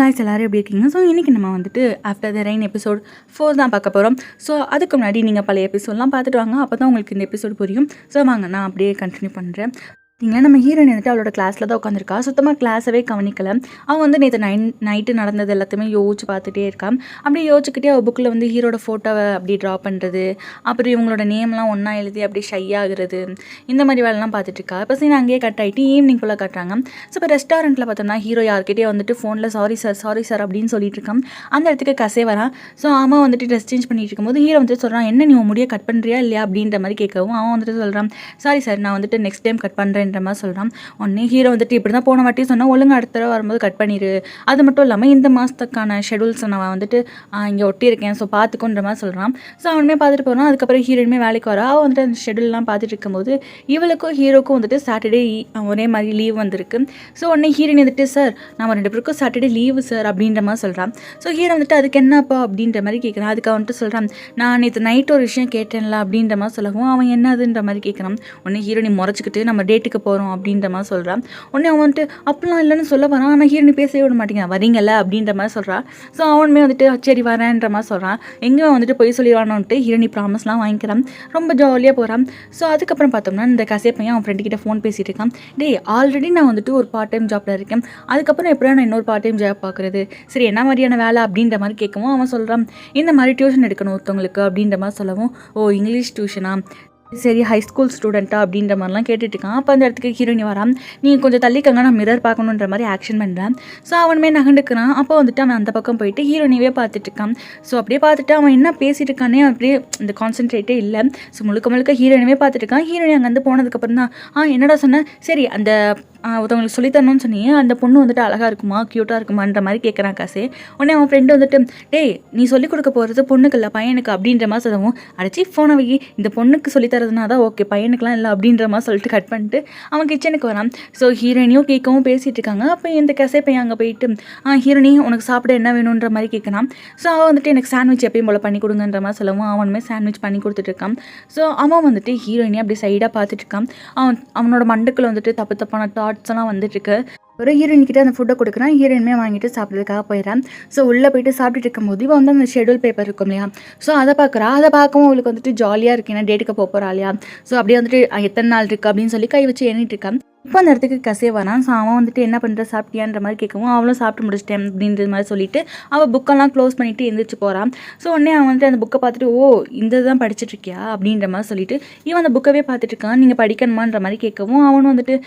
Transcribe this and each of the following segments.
Guys எல்லாரும் எப்படி இருக்கீங்க? ஸோ இன்றைக்கி நம்ம வந்துட்டு ஆஃப்டர் த ரெயின் எபிசோட் 4 தான் பார்க்க போகிறோம். ஸோ அதுக்கு முன்னாடி நீங்கள் பழைய எபிசோட்லாம் பார்த்துட்டு வாங்க, அப்போ தான் உங்களுக்கு இந்த எபிசோட் புரியும். ஸோ வாங்க நான் அப்படியே கண்டினியூ பண்ணுறேன். பார்த்தீங்களா, நம்ம ஹீரோயின் வந்துட்டு அவளோட கிளாஸில் தான் உட்காந்துருக்கா. சுத்தமாக கிளாஸவே கவனிக்கலை. அவள் வந்து நேற்று நைட்டு நடந்தது எல்லாத்தையுமே யோசிச்சு பார்த்துட்டே இருக்கான். அப்படியே யோசிச்சுக்கிட்டே அவள் புக்கில் வந்து ஹீரோட ஃபோட்டோவை அப்படி ட்ரா பண்ணுறது, அப்புறம் இவங்களோட நேம்லாம் ஒன்றா எழுதி அப்படி ஷை ஆகுறது, இந்த மாதிரி வேலைலாம் பார்த்துட்டு இருக்கா. இப்போ சீன் அங்கேயே கட் ஆகிட்டு ஈவினிங் ஃபுல்லாக காட்டுறாங்க. ஸோ இப்போ ரெஸ்டாரண்ட்டில் பார்த்தோம்னா ஹீரோ யார்கிட்டே வந்துட்டு ஃபோனில் சாரி சார் அப்படின்னு சொல்லிட்டு இருக்கான். அந்த இடத்துக்கு கசே வரான். ஸோ அவன் வந்துட்டு ட்ரெஸ் சேஞ்ச் பண்ணிட்டு இருக்கும்போது ஹீரோ வந்துட்டு சொல்கிறான், என்ன நீ உன் முடியை கட் பண்ணுறியா இல்லையா அப்படின்ற மாதிரி கேட்கவும் அவன் வந்துட்டு சொல்கிறான், சாரி சார் நான் வந்துட்டு நெக்ஸ்ட் டைம் கட் பண்ணுறேன் மாதிரி சொல்கிறான். உடனே ஹீரோ வந்துட்டு இப்படி தான் போன வாட்டி சொன்னால் ஒழுங்கு அடுத்த தடவை வரும்போது கட் பண்ணிடு, அது மட்டும் இல்லாமல் இந்த மாதத்துக்கான ஷெடியூல்ஸ் நான் வந்துட்டு இங்கே ஒட்டியிருக்கேன், ஸோ பார்த்துக்கோன்ற மாதிரி சொல்கிறான். ஸோ அவனுமே பார்த்துட்டு போகிறான். அதுக்கப்புறம் ஹீரோயினுமே வேலைக்கு வரா. அவள் வந்துட்டு அந்த ஷெடியூல்லாம் பார்த்துட்டு இருக்கும்போது இவளுக்கும் ஹீரோக்கும் வந்துட்டு சாட்டர்டே ஒரே மாதிரி லீவ் வந்திருக்கு. ஸோ உடனே ஹீரோயின் வந்துட்டு, சார் நம்ம 2 பேருக்கும் சாட்டர்டே லீவு சார் அப்படின்ற மாதிரி சொல்கிறான். ஸோ ஹீரோ வந்துட்டு அதுக்கு என்னப்பா அப்படின்ற மாதிரி கேட்குறான். அதுக்கு வந்துட்டு சொல்கிறான், நான் நேற்று நைட்டு ஒரு விஷயம் கேட்டேன்ல அப்படின்ற மாதிரி சொல்லவும் அவன் என்னதுன்ற மாதிரி கேட்குறான். உடனே ஹீரோயின் முறைச்சிக்கிட்டு நம்ம டேட்டுக்கு போகிறோம் அப்படின்ற மாதிரி சொல்கிறான். உடனே அவன் வந்துட்டு அப்படிலாம் இல்லைன்னு சொல்ல வரான். ஆனால் ஹீரோனி பேசவே விட மாட்டேங்கிறான். வரீங்கல்ல அப்படின்ற மாதிரி சொல்கிறான். ஸோ அவனுமே வந்துட்டு சரி வரேன்ற மாதிரி சொல்கிறான். எங்கேயும் வந்துட்டு போய் சொல்லிடுவானோன்ட்டு ஹீரோனி ப்ராமிஸ்லாம் வாங்கிக்கிறான். ரொம்ப ஜாலியாக போகிறான். ஸோ அதுக்கப்புறம் பார்த்தோம்னா இந்த கசே பையன் அவன் ஃப்ரெண்டுக்கிட்ட ஃபோன் பேசிகிட்டு இருக்கான். டே ஆல்ரெடி நான் வந்துட்டு ஒரு பார்ட் டைம் ஜாப்பில் இருக்கேன், அதுக்கப்புறம் எப்படியா நான் இன்னொரு பார்ட் டைம் ஜாப் பார்க்குறது, சரி என்ன மாதிரியான வேலை அப்படின்ற மாதிரி கேட்கவும் அவன் சொல்கிறான், இந்த மாதிரி டியூஷன் எடுக்கணும் ஒருத்தவங்களுக்கு அப்படின்ற மாதிரி சொல்லவும், ஓ இங்கிலீஷ் டியூஷனா, சரி ஹை ஸ்கூல் ஸ்டூடெண்ட்டா அப்படின்ற மாதிரிலாம் கேட்டுட்ருக்கான். அப்போ அந்த இடத்துக்கு ஹீரோயினி வரான். நீங்கள் கொஞ்சம் தள்ளிக்கங்க நான் மிரர் பார்க்கணுன்ற மாதிரி ஆக்ஷன் பண்ணுறான். ஸோ அவனுமே நகண்டுக்கிறான். அப்போ வந்துட்டு அவன் அந்த பக்கம் போயிட்டு ஹீரோயினியே பார்த்துட்ருக்கான். ஸோ அப்படியே பார்த்துட்டு அவன் என்ன பேசிட்டு இருக்கானே அப்படியே இந்த கான்சென்ட்ரேட்டே இல்லை. ஸோ முழுக்க ஹீரோயினவே பார்த்துட்ருக்கான். ஹீரோயினி அங்கேருந்து போனதுக்கப்புறம் தான் என்னடா சொன்னேன், சரி அந்த ஒருத்தவங்களுக்கு சொல்லித்தரணும்னு சொன்னீங்க, அந்த பொண்ணு வந்துட்டு அழகாக இருக்குமா க்யூட்டாக இருக்குமான்ற மாதிரி கேட்குறான் காசே. உடனே அவன் ஃப்ரெண்டு வந்துட்டு, டேய் நீ சொல்லிக் கொடுக்க போகிறது பொண்ணுக்கு இல்லை பையனுக்கு அப்படின்ற மாதிரி சொல்லவும், அடைச்சி ஃபோனை வை, இந்த பொண்ணுக்கு சொல்லித்தரதுனா தான் ஓகே, பையனுக்குலாம் இல்லை அப்படின்ற மாதிரி சொல்லிட்டு கட் பண்ணிட்டு அவன் கிச்சனுக்கு வரான். ஸோ ஹீரோயினியும் கேட்கவும் பேசிகிட்டு இருக்காங்க. அப்போ இந்த கசே பையன் அங்கே போயிட்டு, ஹீரோனி உனக்கு சாப்பிட என்ன வேணுன்ற மாதிரி கேட்குறான். ஸோ அவன் வந்துட்டு எனக்கு சாண்ட்விச் எப்பயும் போல் பண்ணி கொடுங்கன்ற மாதிரி சொல்லவும் அவனுமே சாண்ட்விச் பண்ணி கொடுத்துட்ருக்கான். ஸோ அவன் வந்துட்டு ஹீரோயினி அப்படி சைடாக பார்த்துட்ருக்கான். அவனோட மண்டுக்குள்ள வந்துட்டு தப்பான தாட்ஸ் எல்லாம் வந்துட்டுருக்கு. ஒரு ஹீரோயின்கிட்ட அந்த ஃபுட்டை கொடுக்குறான். ஹீரோயினுமே வாங்கிட்டு சாப்பிட்றதுக்காக போயிடறான். ஸோ உள்ளே போயிட்டு சாப்பிட்டுட்டு இருக்கும்போது இவன் வந்து அந்த ஷெடியூல் பேப்பர் இருக்கும் இல்லையா, ஸோ அதை பார்க்குறா. அதை பார்க்கவும் அவளுக்கு வந்துட்டு ஜாலியாக இருக்கு, ஏன்னா டேட்டுக்கு போகிறா இல்லையா. ஸோ அப்படியே வந்துட்டு எத்தனை நாள் இருக்குது அப்படின்னு சொல்லி கை வச்சு எண்ணிட்டு இருக்கான். இப்போ அந்த இடத்துக்கு கசே வரான். ஸோ அவன் வந்துட்டு என்ன பண்ணுற சாப்பிட்டியான்ற மாதிரி கேட்கவும் அவளும் சாப்பிட்டு முடிச்சிட்டேன் அப்படின்ற மாதிரி சொல்லிட்டு அவள் புக்கெல்லாம் க்ளோஸ் பண்ணிவிட்டு எழுந்திரிச்சு போகிறான். ஸோ உடனே அவன் வந்துட்டு அந்த புக்கை பார்த்துட்டு, ஓ இந்த தான் படிச்சுட்ருக்கியா அப்படின்ற மாதிரி சொல்லிட்டு இவன் அந்த புக்கவே பார்த்துட்டு இருக்கான். நீங்கள் படிக்கணுமான்ற மாதிரி கேட்கவும் அவனும் வந்துட்டு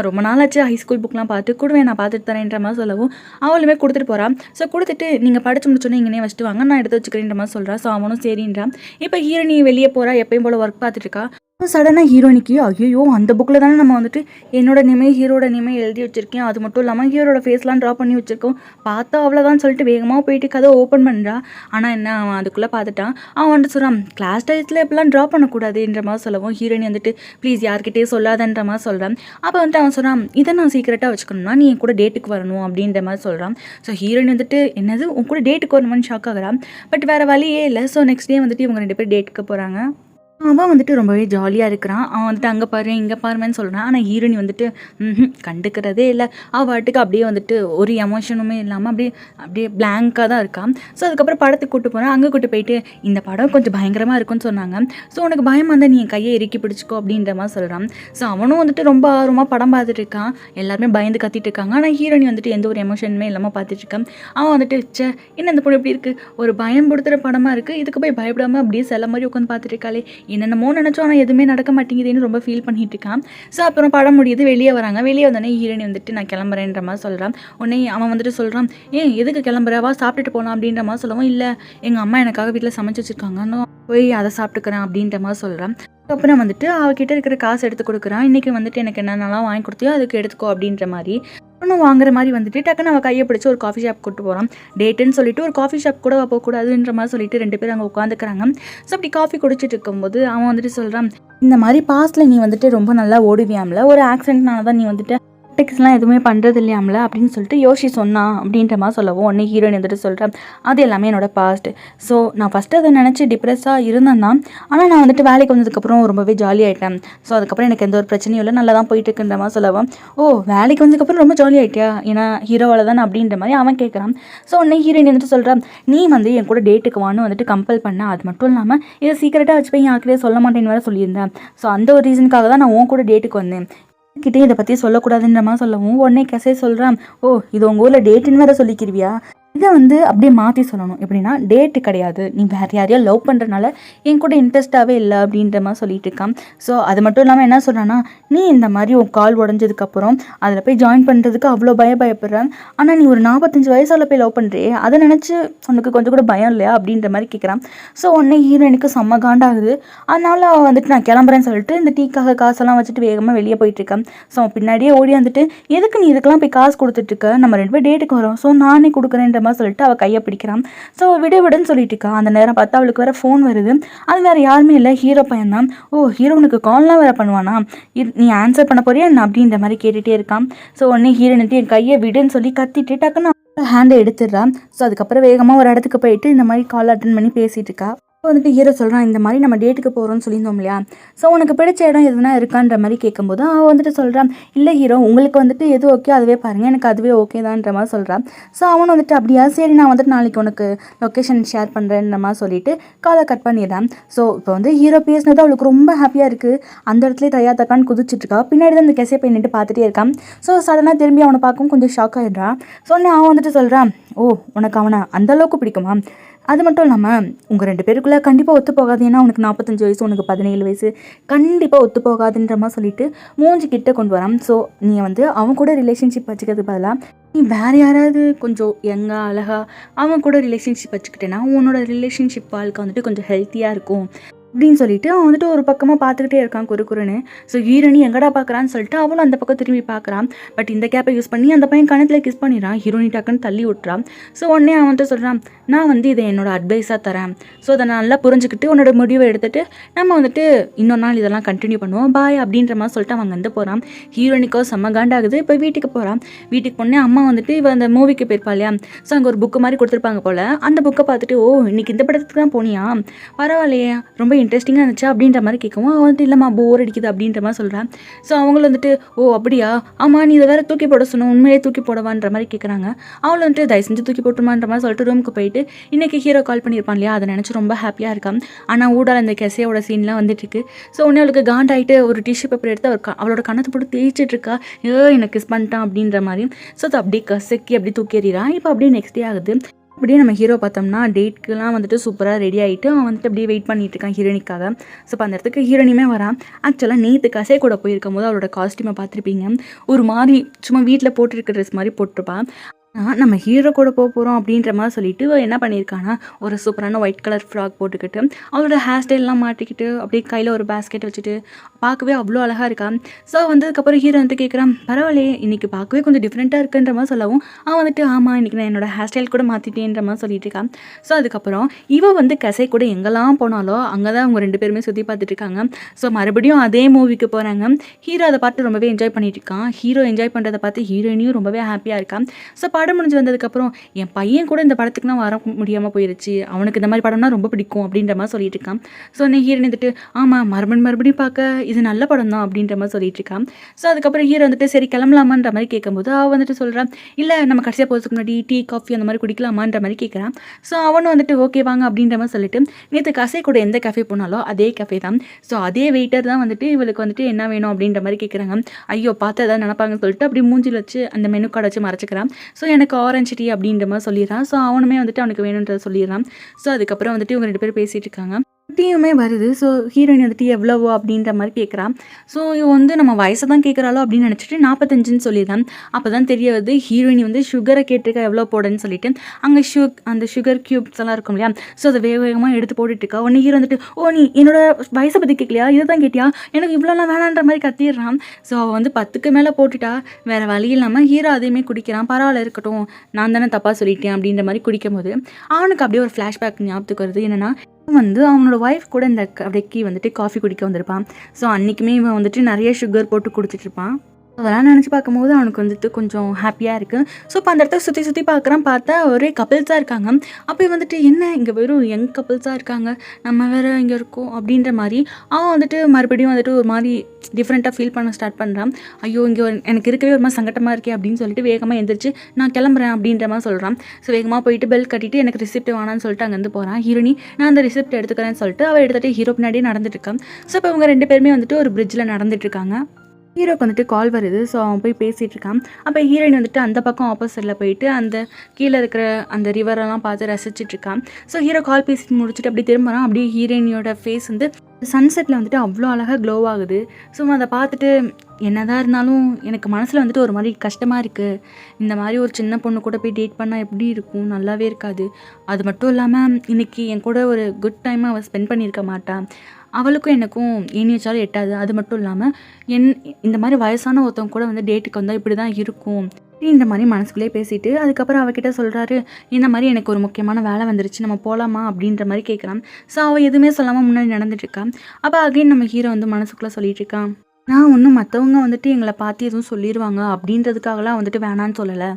ரொம்ப நாள் ஆச்சு ஹை ஸ்கூல் புக்லாம் பார்த்து கொடுவேன், நான் பார்த்துட்டு தரேன்ற மாதிரி சொல்லவும் அவளுமே கொடுத்துட்டு போகிறான். ஸோ கொடுத்துட்டு நீங்கள் படிச்சு முடிச்சோன்னே இங்கே வச்சுட்டு வாங்க, நான் எடுத்து வச்சுக்கிறேன்ற மாதிரி சொல்கிறான். ஸோ அவனும் சரின்றான். இப்போ ஹீரோயினி வெளியே போகிறா, எப்பயும் போல் ஒர்க் பார்த்துட்டு இருக்கா. சடனாக ஹீரோனிக்கு, ஐயோ அந்த புக்கில் தானே நம்ம வந்துட்டு என்னோட நேமே ஹீரோட நேமே எழுதி வச்சுருக்கேன், அது மட்டும் இல்லாமல் ஹீரோட ஃபேஸ்லாம் ட்ரா பண்ணி வச்சுருக்கோம், பார்த்தா அவ்வளோதான் சொல்லிட்டு வேகமாக போயிட்டு கதை ஓப்பன் பண்ணுறா. ஆனால் என்ன அவன் அதுக்குள்ளே பார்த்துட்டான். அவன் வந்துட்டு சொல்கிறான், கிளாஸ் டயத்தில் எப்படிலாம் ட்ரா பண்ணக்கூடாதுன்ற மாதிரி சொல்லவும் ஹீரோயினி வந்துட்டு ப்ளீஸ் யார்கிட்டே சொல்லாதன்ற மாதிரி சொல்கிறான். அப்போ வந்துட்டு அவன் சொல்கிறான், இதை நான் சீக்கிரட்டாக வச்சுக்கணும்னா நீ என் கூட டேட்டுக்கு வரணும் அப்படின்ற மாதிரி சொல்கிறான். ஸோ ஹீரோயின் வந்துட்டு என்னது உன் கூட டேட்டுக்கு வரணும்னு ஷாக் ஆகிறான். பட் வேறு வழியே இல்லை. ஸோ நெக்ஸ்ட் டே வந்துட்டு இவங்க 2 பேர் டேட்டுக்கு போகிறாங்க. அவன் வந்துட்டு ரொம்பவே ஜாலியாக இருக்கிறான். அவன் வந்துட்டு அங்கே பாரு இங்கே பாருமேன்னு சொல்கிறான். ஆனால் ஹீரோனி வந்துட்டு கண்டுக்கிறதே இல்லை. அவள் பாட்டுக்கு அப்படியே வந்துட்டு ஒரு எமோஷனுமே இல்லாமல் அப்படியே பிளாங்காக தான் இருக்கான். ஸோ அதுக்கப்புறம் படத்துக்கு கூப்பிட்டு போகிறேன். அங்கே கூப்பிட்டு போயிட்டு இந்த படம் கொஞ்சம் பயங்கரமாக இருக்குன்னு சொன்னாங்க, ஸோ உனக்கு பயம் வந்தால் நீ என் கையை இறுக்கி பிடிச்சிக்கோ அப்படின்ற மாதிரி சொல்கிறான். ஸோ அவனும் வந்துட்டு ரொம்ப ஆர்வமாக படம் பார்த்துட்டு இருக்கான். எல்லாருமே பயந்து கத்திட்டு இருக்காங்க. ஆனால் ஹீரோனி வந்துட்டு எந்த ஒரு எமோஷனுமே இல்லாமல் பார்த்துட்டு இருக்கான். அவன் வந்துட்டு என்ன இந்த பொண்ணு எப்படி இருக்குது, ஒரு பயம் கொடுத்துற படமாக இருக்குது, இதுக்கு போய் பயப்படாமல் அப்படியே சில மாதிரி உட்காந்து பார்த்துட்டு இருக்காளே, என்னென்னமோ நினச்சோம் ஆனால் எதுவுமே நடக்க மாட்டேங்குதுன்னு ரொம்ப ஃபீல் பண்ணிட்டு இருக்கான். ஸோ அப்புறம் படம் முடியுது, வெளியே வராங்க. வெளியே வந்தோடனே ஹீரோனி வந்துட்டு நான் கிளம்புறேன்ற மாதிரி சொல்கிறான். உடனே அவன் வந்துட்டு சொல்கிறான், எதுக்கு கிளம்புறவா, சாப்பிட்டுட்டு போகலாம் அப்படின்ற மாதிரி சொல்லவும், இல்லை எங்கள் அம்மா எனக்காக வீட்டில் சமைச்சு வச்சுருக்காங்க, போய் அதை சாப்பிட்டுக்கிறேன் அப்படின்ற மாதிரி சொல்கிறான். அப்புறம் வந்துட்டு அவகிட்ட இருக்கிற காசு எடுத்து கொடுக்குறான். இன்றைக்கி வந்துட்டு எனக்கு என்னென்னலாம் வாங்கி கொடுத்தியோ அதுக்கு எடுத்துக்கோ அப்படின்ற மாதிரி ஒன்றும் வாங்குற மாதிரி வந்துட்டு டக்குன்னு அவள் கையை பிடிச்சி ஒரு காஃபி ஷாப் கூப்பிட்டு போகிறான். டேட்டுன்னு சொல்லிட்டு ஒரு காஃபி ஷாப் கூட போகக்கூடாதுன்ற மாதிரி சொல்லிட்டு 2 பேரும் அங்கே உட்காந்துக்கிறாங்க. ஸோ அப்படி காஃபி குடிச்சிட்டு இருக்கும்போது அவன் வந்துட்டு சொல்கிறான், இந்த மாதிரி பாஸ்ட்டில் நீ வந்துட்டு ரொம்ப நல்லா ஓடுவியாமல, ஒரு ஆக்சிடென்ட்னால தான் நீ வந்துட்டு டெக்ஸ்லாம் எதுவுமே பண்ணுறது இல்லையாம்ல அப்படின்னு சொல்லிட்டு யோசி சொன்னான் அப்படின்ற மாதிரி சொல்லவும் உடனே ஹீரோயின் வந்துட்டு சொல்கிறேன், அது எல்லாமே என்னோடய பாஸ்ட். ஸோ நான் ஃபஸ்ட்டு அதை நினச்சி டிப்ரெஸ்ஸாக இருந்தேன் தான். ஆனால் நான் வந்துட்டு வேலைக்கு வந்ததுக்கப்புறம் ரொம்பவே ஜாலியாகிட்டேன். ஸோ அதுக்கப்புறம் எனக்கு எந்த ஒரு பிரச்சனையும் இல்லை, நல்லா தான் போயிட்டு இருக்குன்ற மாதிரி சொல்லவும், ஓ வேலைக்கு வந்ததுக்கப்புறம் ரொம்ப ஜாலியாகிட்டியா, ஏன்னா ஹீரோவால் தானே அப்படின்ற மாதிரி அவன் கேட்குறான். ஸோ உடனே ஹீரோயின் வந்துட்டு சொல்கிறான், நீ வந்து என் கூட டேட்டுக்கு வான்னு வந்துட்டு கம்பல் பண்ண, அது மட்டும் இல்லாமல் இதை சீக்கிரட்டாக வச்சுப்பேன் யாருக்கிட்டே சொல்ல மாட்டேன்னு வேறு சொல்லியிருந்தேன். ஸோ அந்த ஒரு ரீசனுக்காக தான் நான் உன் கூட டேட்டுக்கு வந்தேன், கிட்டே இதை பற்றி சொல்லக்கூடாதுன்ற மாதிரி சொல்லவும் உடனே கசே சொல்கிறான், ஓ இது உங்கள் ஊரில் டேட்டுன்னு வேறு சொல்லிக்கிருவியா, இதை வந்து அப்படியே மாற்றி சொல்லணும், எப்படின்னா டேட்டு கிடையாது, நீ வேறு யாரையோ லவ் பண்ணுறனால என் கூட இன்ட்ரெஸ்ட்டாகவே இல்லை அப்படின்ற மாதிரி சொல்லிட்டு இருக்கான். ஸோ அது மட்டும் இல்லாமல் என்ன சொல்கிறான்னா, நீ இந்த மாதிரி உன் கால் உடஞ்சதுக்கப்புறம் அதில் போய் ஜாயின் பண்ணுறதுக்கு அவ்வளோ பயப்படுறேன், ஆனால் நீ ஒரு 45 வயசால் போய் லவ் பண்ணுறியே, அதை நினச்சி உனக்கு கொஞ்சம் கூட பயம் இல்லையா அப்படின்ற மாதிரி கேட்குறான். ஸோ உடனே ஹீரோயினுக்கு செம்ம காண்டாகுது. அதனால் வந்துட்டு நான் கிளம்புறேன்னு சொல்லிட்டு இந்த டீக்காக காசெல்லாம் வச்சுட்டு வேகமாக வெளியே போயிட்டுருக்கேன். ஸோ பின்னாடியே ஓடி வந்துட்டு, எதுக்கு நீ இதுக்கெல்லாம் போய் காசு கொடுத்துட்ருக்க, நம்ம 2 பேர் டேட்டுக்கு வரோம், ஸோ நானே கொடுக்குறேன்ற சொல்லிட்டு அவள் கையை பிடிக்கிறான். ஸோ விடுன்னு சொல்லிட்டு இருக்கா. அந்த நேரம் பார்த்தா அவளுக்கு வேற ஃபோன் வருது. அது வேற யாருமே இல்லை, ஹீரோ பையன் தான். ஓ ஹீரோனுக்கு கால்லாம் வேற பண்ணுவானா, நீ ஆன்சர் பண்ண போறியா என்ன அப்படின்ற மாதிரி கேட்டுகிட்டே இருக்கான். ஸோ உடனே ஹீரோனுக்கு என் கையை விடுன்னு சொல்லி கத்திட்டு டக்குன்னு ஹேண்டை எடுத்துடுறான். ஸோ அதுக்கப்புறம் வேகமாக ஒரு இடத்துக்கு போயிட்டு இந்த மாதிரி கால் அட்டன் பண்ணி பேசிட்டு இருக்கா. வந்துட்டு ஹீரோ சொல்கிறான், இந்த மாதிரி நம்ம டேட்டுக்கு போகிறோம்னு சொல்லியிருந்தோம் இல்லையா, ஸோ உனக்கு பிடிச்ச இடம் எதுனா இருக்கான்ற மாதிரி கேட்கும்போது அவன் வந்துட்டு சொல்கிறான், இல்லை ஹீரோ உங்களுக்கு வந்துட்டு எது ஓகே அதுவே பாருங்கள், எனக்கு அதுவே ஓகே தான்ற மாதிரி சொல்கிறான். ஸோ அவன் வந்துட்டு அப்படியா சரி நான் வந்துட்டு நாளைக்கு உனக்கு லொக்கேஷன் ஷேர் பண்ணுறேன்ற மாதிரி சொல்லிட்டு காலை கட் பண்ணிடுறான். ஸோ இப்போ வந்து ஹீரோ பேசினது அவளுக்கு ரொம்ப ஹாப்பியாக இருக்குது. அந்த இடத்துல தையா தக்கான்னு குதிச்சுட்ருக்கா. பின்னாடி தான் இந்த கெசை பையன்ட்டு பார்த்துட்டே இருக்கான். ஸோ சடனாக திரும்பி அவனை பார்க்கவும் கொஞ்சம் ஷாக் ஆகிடுறான். ஸோ அவன் வந்துட்டு சொல்கிறான், ஓ உனக்கு அவனை அந்தளவுக்கு பிடிக்குமா, அது மட்டும் இல்லாமல் உங்கள் 2 பேருக்குள்ளே கண்டிப்பாக ஒத்து போகாது, ஏன்னா உனக்கு 45 வயசு உனக்கு 17 வயசு, கண்டிப்பாக ஒத்து போகாதுன்ற மாதிரி சொல்லிட்டு மூஞ்சி கிட்ட கொண்டு வரான். ஸோ நீ வந்து அவன் கூட ரிலேஷன்ஷிப் வச்சுக்கிறது பதிலாக நீ வேறு யாராவது கொஞ்சம் யங்கா அழகா அவன் கூட ரிலேஷன்ஷிப் வச்சுக்கிட்டேன்னா உன்னோட ரிலேஷன்ஷிப் வாழ்க்கை வந்துட்டு கொஞ்சம் ஹெல்த்தியாக இருக்கும் அப்படின்னு சொல்லிட்டு அவன் வந்துட்டு ஒரு பக்கமாக பார்த்துக்கிட்டே இருக்கான் குறுக்குறுன்னு. ஸோ ஹீரோனி எங்கடா பார்க்குறான்னு சொல்லிட்டு அவளும் அந்த பக்கம் திரும்பி பார்க்குறான். பட் இந்த கேப்பை யூஸ் பண்ணி அந்த பையன் கணத்தில் கிஸ் பண்ணிடுறான். ஹீரோனி டக்குன்னு தள்ளி விட்டுறான். ஸோ உடனே அவன் வந்துட்டு சொல்கிறான், நான் வந்து இதை என்னோட அட்வைஸாக தரேன், ஸோ அதை நல்லா புரிஞ்சுக்கிட்டு உன்னோட முடிவை எடுத்துகிட்டு நம்ம வந்துட்டு இன்னொரு நாள் இதெல்லாம் கண்டினியூ பண்ணுவோம் பாய் அப்படின்ற மாதிரி சொல்லிட்டு அவன் வந்து போகிறான். ஹீரோனிக்கோ செம்ம காண்டாகுது. இப்போ வீட்டுக்கு போகிறான். வீட்டுக்கு போனே அம்மா வந்துட்டு இவன் அந்த மூவிக்கு போயிருப்பா இல்லையா, ஸோ அங்கே ஒரு புக்கு மாதிரி கொடுத்துருப்பாங்க போல். அந்த புக்கை பார்த்துட்டு, ஓ இன்னைக்கு இந்த படத்துக்கு தான் போனியா, பரவாயில்லையே ரொம்ப இன்ட்ரெஸ்டிங்காக இருந்துச்சா அப்படின்ற மாதிரி கேட்கவும் அவன் வந்துட்டு இல்லைம்மா போர் அடிக்குது அப்படின்ற மாதிரி சொல்கிறான். ஸோ அவங்களும் வந்துட்டு, ஓ அப்படியா, ஆமாம் நீ இதை வேறு தூக்கி போட சொன்ன, உண்மையிலே தூக்கி போடவான்ற மாதிரி கேட்குறாங்க. அவளை வந்துட்டு தயவு செஞ்சு தூக்கி போட்டுமான்ற மாதிரி சொல்லிட்டு ரூமுக்கு போயிட்டு இன்றைக்கி ஹீரோ கால் பண்ணியிருப்பான் இல்லையா, அதை நினச்சி ரொம்ப ஹாப்பியாக இருக்கான். ஆனால் ஊடால அந்த கெசையோட சீன்லாம் வந்துட்டுருக்கு. ஸோ உடனே அவளுக்கு காண்டாயிட்டு ஒரு டிஷ்யூ பேப்பர் எடுத்து அவளோட கணத்தை போட்டு தேய்ச்சிட்டு இருக்கா. எனக்கு கிஸ் பண்ணிட்டான் அப்படின்ற மாதிரி. ஸோ அதை அப்படியே கசக்கி அப்படி தூக்கி எறிறான். இப்போ அப்படியே நெக்ஸ்ட் டே ஆகுது. அப்படியே நம்ம ஹீரோ பார்த்தோம்னா டேட்க்குலாம் வந்துட்டு சூப்பராக ரெடி ஆகிட்டு அவன் வந்துட்டு அப்படியே வெயிட் பண்ணிட்டு இருக்கான் ஹீரோனிக்காக. ஸோ இப்போ அந்த இடத்துக்கு ஹீரோனியுமே வரான். ஆக்சுவலாக நேற்று கசை கூட போயிருக்கும் போது அவளோட காஸ்டியூமை பார்த்துருப்பீங்க, ஒரு மாதிரி சும்மா வீட்டில் போட்டுருக்க ட்ரெஸ் மாதிரி போட்டிருப்பான். நம்ம ஹீரோ கூட போகிறோம் அப்படின்ற மாதிரி சொல்லிட்டு என்ன பண்ணியிருக்கான்னா ஒரு சூப்பரான ஒயிட் கலர் ஃப்ராக் போட்டுக்கிட்டு அவளோட ஹேர் ஸ்டைல்லாம் மாட்டிக்கிட்டு அப்படியே கையில் ஒரு பேஸ்கெட் வச்சுட்டு பார்க்கவே அவ்வளோ அழகாக இருக்கான். ஸோ வந்ததுக்கப்புறம் ஹீரோ வந்து கேட்குறான், பரவாயில்லையே இன்றைக்கி பார்க்கவே கொஞ்சம் டிஃப்ரெண்ட்டாக இருக்குன்ற மாதிரி சொல்லவும் அவன் வந்துட்டு ஆமாம் இன்றைக்கி நான் என்னோடய ஹேர் ஸ்டைல் கூட மாற்றிட்டேன்ற மாதிரி சொல்லிட்டு இருக்கான். ஸோ அதுக்கப்புறம் இவன் வந்து கசை கூட எங்கெல்லாம் போனாலோ அங்கே தான் அவங்க 2 பேருமே சுற்றி பார்த்துட்டு இருக்காங்க. ஸோ மறுபடியும் அதே மூவிக்கு போகிறாங்க. ஹீரோ அதை பார்த்து ரொம்பவே என்ஜாய் பண்ணிட்டு இருக்கான். ஹீரோ என்ஜாய் பண்ணுறதை பார்த்து ஹீரோயினியும் ரொம்பவே ஹாப்பியாக இருக்கான். ஸோ படம் முடிஞ்சு வந்ததுக்கப்புறம் என் பையன் கூட இந்த படத்துக்கு தான் வர முடியாமல் போயிடுச்சு, அவனுக்கு இந்த மாதிரி படம்னா ரொம்ப பிடிக்கும் அப்படின்ற மாதிரி சொல்லிட்டு இருக்கான். ஸோ நீ ஹீரோயின் வந்துட்டு ஆமாம் மறுபடியும் பார்க்க இது நல்ல படம் தான் அப்படின்ற மாதிரி சொல்லிட்டு இருக்கான். ஸோ அதுக்கப்புறம் ஹீரோ வந்துட்டு சரி கிளம்பலாமான்ற மாதிரி கேட்கும்போது அவன் வந்துட்டு சொல்கிறான், இல்லை நம்ம கடைசியாக போகிறதுக்கு முன்னாடி டீ காஃபி அந்த மாதிரி குடிக்கலாமான்ற மாதிரி கேட்குறான். ஸோ அவனும் வந்துட்டு ஓகே வாங்க அப்படின்ற மாதிரி சொல்லிட்டு நேற்று கசை கூட எந்த கேஃபே போனாலோ அதே கேஃபே தான். ஸோ அதே வெயிட்டர் தான் வந்துட்டு இவளுக்கு வந்துட்டு என்ன வேணும் அப்படின்ற மாதிரி கேட்குறாங்க. ஐயோ பார்த்து எதாவது நினைப்பாங்கன்னு சொல்லிட்டு அப்படி மூஞ்சில் வச்சு அந்த மெனு கார்டை வச்சு மறைச்சிக்கிறான். ஸோ எனக்கு ஆரஞ்சு டீ அப்படின்ற மாதிரி சொல்லிடுறான். ஸோ அவனுமே வந்துட்டு அவனுக்கு வேணுன்றதை சொல்லிடுறான். ஸோ அதுக்கப்புறம் வந்துட்டு இவங்க 2 பேரும் பேசிகிட்டு இருக்காங்க. டீயுமே வருது. ஸோ ஹீரோயின் வந்துட்டு எவ்வளவோ அப்படின்ற மாதிரி கேட்குறான். ஸோ இவன் வந்து நம்ம வயசை தான் கேட்குறாளோ அப்படின்னு நினச்சிட்டு 45ன்னு சொல்லிடுறான். அப்போ தான் தெரிய வருது ஹீரோயின் வந்து சுகரை கேட்டிருக்கா எவ்வளோ போடுன்னு சொல்லிட்டு அங்கே அந்த சுகர் க்யூப்ஸ் எல்லாம் இருக்கும் இல்லையா, ஸோ அதை வேகமாக எடுத்து போட்டுட்ருக்கா. ஒன்று ஹீரோ வந்துட்டு ஓ நீ என்னோட வயசை பற்றி கேட்கலையா, இதை தான் கேட்டியா, எனக்கு இவ்வளோலாம் வேணான்ற மாதிரி கத்திடுறான். ஸோ அவள் வந்து 10க்கு மேலே போட்டுட்டா. வேறு வழி இல்லாமல் ஹீரோ அதையுமே குடிக்கிறான். பரவாயில்ல இருக்கட்டும் நான் தானே தப்பாக சொல்லிட்டேன் அப்படின்ற மாதிரி குடிக்கும் போது அவனுக்கு அப்படியே ஒரு ஃப்ளாஷ்பேக் ஞாபகத்துக்கு வருது. என்னென்னா வந்து அவனோட ஒய்ஃப் கூட இந்த கடைக்கு வந்துட்டு காஃபி குடிக்க வந்திருப்பான். ஸோ அன்றைக்குமே இவன் வந்துட்டு நிறைய சுகர் போட்டு குடிச்சிட்ருப்பான். அதெல்லாம் நினச்சி பார்க்கும்போது அவனுக்கு வந்துட்டு கொஞ்சம் ஹாப்பியாக இருக்குது. ஸோ இப்போ அந்த இடத்த சுற்றி சுற்றி பார்க்குறான். பார்த்தா ஒரே கப்பிள்ஸாக இருக்காங்க. அப்போ வந்துட்டு என்ன இங்கே வெறும் யங் கப்பிள்ஸாக இருக்காங்க, நம்ம வேறு இங்கே இருக்கோம் அப்படின்ற மாதிரி அவன் வந்துட்டு மறுபடியும் வந்துட்டு ஒரு மாதிரி டிஃப்ரெண்ட்டாக ஃபீல் பண்ண ஸ்டார்ட் பண்ணுறான். ஐயோ இங்கே எனக்கு இருக்கவே ஒரு மாதிரி சங்கட்டமாக இருக்கே அப்படின்னு சொல்லிட்டு வேகமாக எந்திரிச்சு நான் கிளம்புறேன் அப்படின்ற மாதிரி சொல்கிறான். ஸோ வேகமாக போயிட்டு பெல் கட்டிட்டு எனக்கு ரிசிப்ட் வேணான்னு சொல்லிட்டு அங்கேருந்து போகிறான். ஹீரோனி நான் அந்த ரிசிப்ட் எடுத்துக்கிறேன்னு சொல்லிட்டு அவள் எடுத்துகிட்டு ஹீரோ பின்னாடியே நடந்துட்டு இருக்கான். ஸோ இப்போ இவங்க 2 பேருமே வந்துட்டு ஒரு பிரிட்ஜில் நடந்துட்டு இருக்காங்க. ஹீரோக்கு வந்துட்டு கால் வருது. ஸோ அவன் போய் பேசிகிட்டு இருக்கான். அப்போ ஹீரோயின் வந்துட்டு அந்த பக்கம் ஆப்போசிட்டில் போயிட்டு அந்த கீழே இருக்கிற அந்த ரிவரெல்லாம் பார்த்து ரசிச்சிட்ருக்கான். ஸோ ஹீரோ கால் பேசி முடிச்சுட்டு அப்படி திரும்புகிறான். அப்படியே ஹீரோயினியோட ஃபேஸ் வந்து சன்செட்டில் வந்துட்டு அவ்வளோ அழகாக க்ளோ ஆகுது. ஸோ அதை பார்த்துட்டு என்னதான் இருந்தாலும் எனக்கு மனசில் வந்துட்டு ஒரு மாதிரி கஷ்டமாக இருக்குது. இந்த மாதிரி ஒரு சின்ன பொண்ணு கூட போய் டேட் பண்ணால் எப்படி இருக்கும், நல்லாவே இருக்காது. அது மட்டும் இல்லாமல் இன்றைக்கி என் கூட ஒரு குட் டைமாக அவள் ஸ்பெண்ட் பண்ணியிருக்க மாட்டான். அவளுக்கும் எனக்கும் ஏணி வச்சாலும் எட்டாது. அது மட்டும் இல்லாமல் இந்த மாதிரி வயசான ஒருத்தவங்க கூட வந்து டேட்டுக்கு வந்தால் இப்படி தான் இருக்கும் இந்த மாதிரி மனசுக்குள்ளே பேசிட்டு அதுக்கப்புறம் அவகிட்ட சொல்கிறாரு, இந்த மாதிரி எனக்கு ஒரு முக்கியமான வேலை வந்துருச்சு, நம்ம போகலாமா அப்படின்ற மாதிரி கேட்குறான். ஸோ அவள் எதுவுமே சொல்லாமல் முன்னாடி நடந்துட்டுருக்கான். அப்போ அகைன் நம்ம ஹீரோ வந்து மனசுக்குள்ளே சொல்லிட்டு இருக்கான், நான் ஒன்றும் மற்றவங்க வந்துட்டு எங்களை பார்த்து எதுவும் சொல்லிடுவாங்க அப்படின்றதுக்காகலாம் வந்துட்டு வேணான்னு சொல்லலை.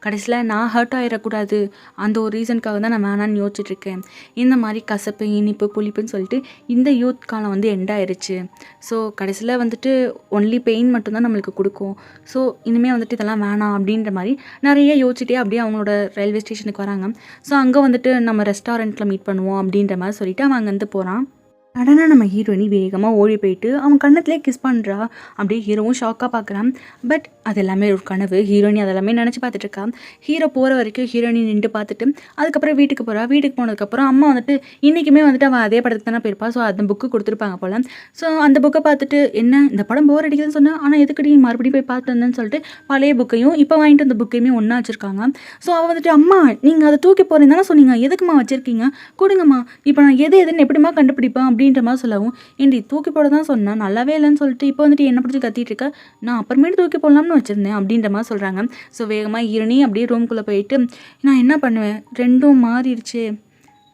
கடைசியில் நான் ஹர்ட் ஆகிடக்கூடாது, அந்த ஒரு ரீசனுக்காக தான் நான் வேணான்னு யோசிச்சுட்ருக்கேன். இந்த மாதிரி கசப்பு இனிப்பு புளிப்புன்னு சொல்லிட்டு இந்த யூத் காலம் வந்து எண்ட் ஆயிடுச்சு. ஸோ கடைசியில் வந்துட்டு ஒன்லி பெயின் மட்டும்தான் நம்மளுக்கு கொடுக்கும். ஸோ இனிமேல் வந்துட்டு இதெல்லாம் வேணாம் அப்படின்ற மாதிரி நிறைய யோசிச்சுட்டே அப்படியே அவங்களோட ரயில்வே ஸ்டேஷனுக்கு வராங்க. ஸோ அங்கே வந்துட்டு நம்ம ரெஸ்டாரண்ட்டில் மீட் பண்ணுவோம் அப்படின்ற மாதிரி சொல்லிவிட்டு அவன் அங்கேருந்து போகிறான். சடனாக நம்ம ஹீரோயினி வேகமாக ஓடி போயிட்டு அவன் கண்ணத்துலேயே கிஸ் பண்ணுறா. அப்படியே ஹீரோவும் ஷாக்காக பார்க்குறான். பட் அது எல்லாமே ஒரு கனவு. ஹீரோயினி அதெல்லாமே நினச்சி பார்த்துட்ருக்கா. ஹீரோ போகிற வரைக்கும் ஹீரோயினி நின்று பார்த்துட்டு அதுக்கப்புறம் வீட்டுக்கு போகிறா. வீட்டுக்கு போனதுக்கப்புறம் அம்மா வந்துட்டு இன்றைக்குமே வந்துட்டு அவன் அதே படத்துக்கு தானே போயிருப்பா. ஸோ அந்த புக்கு கொடுத்துருப்பாங்க போல். ஸோ அந்த புக்கை பார்த்துட்டு என்ன இந்த படம் போர் அடிக்குதுன்னு சொன்னேன், ஆனால் எதுக்கடி மறுபடியும் போய் பார்த்து வந்தேன்னு சொல்லிட்டு பழைய புக்கையும் இப்போ வாங்கிட்டு அந்த புக்கையுமே ஒன்றா வச்சுருக்காங்க. ஸோ அவள் வந்துட்டு அம்மா நீங்கள் அதை தூக்கி போகிறேன் தானே சொன்னீங்க, எதுக்குமா வச்சுருக்கீங்க, கொடுங்கம்மா, இப்போ நான் எதுன்னு எப்படிமா கண்டுபிடிப்பேன் அப்படின்ற மாதிரி சொல்லவும், ஏண்டி தூக்கி போட தான் சொன்னேன், நல்லாவே இல்லைன்னு சொல்லிட்டு இப்போ வந்துட்டு என்ன பிடிச்சி கத்திட்டு இருக்க, நான் அப்புறமேட்டு தூக்கி போடலாம்னு வச்சுருந்தேன் அப்படின்ற மாதிரி சொல்கிறாங்க. ஸோ வேகமாக ஹீரோனி அப்படியே ரூம்குள்ளே போயிட்டு நான் என்ன பண்ணுவேன், ரெண்டும் மாறிடுச்சு,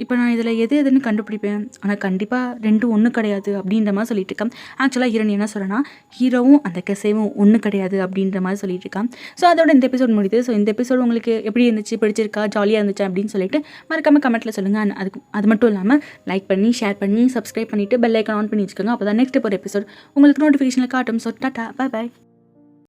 இப்போ நான் இதில் எதுன்னு கண்டுபிடிப்பேன், ஆனால் கண்டிப்பாக ரெண்டும் ஒன்று கிடையாது அப்படின்ற மாதிரி சொல்லிட்டு இருக்கான். ஆக்சுவலாக ஹீரோனி என்ன சொல்கிறேன்னா, ஹீரோவும் அந்த கசைவும் ஒன்று கிடையாது அப்படின்ற மாதிரி சொல்லிட்டு இருக்கான். ஸோ அதோட இந்த எபிசோட் முடியுது. ஸோ இந்த எபிசோட் உங்களுக்கு எப்படி இருந்துச்சு, பிடிச்சிருக்கா, ஜாலியாக இருந்துச்சு அப்படின்னு சொல்லிட்டு மறக்காமல் கமெண்ட்டில் சொல்லுங்கள். அது மட்டும் இல்லாமல் லைக் பண்ணி ஷேர் பண்ணி சப்ஸ்கிரைப் பண்ணிவிட்டு பெல் ஐக்கான் ஆன் பண்ணி வச்சுக்கோங்க. அப்போ தான் நெக்ஸ்ட் ஒரு எபிசோட் உங்களுக்கு நோட்டிஃபிகேஷனில் காட்டும். So tata, bye bye.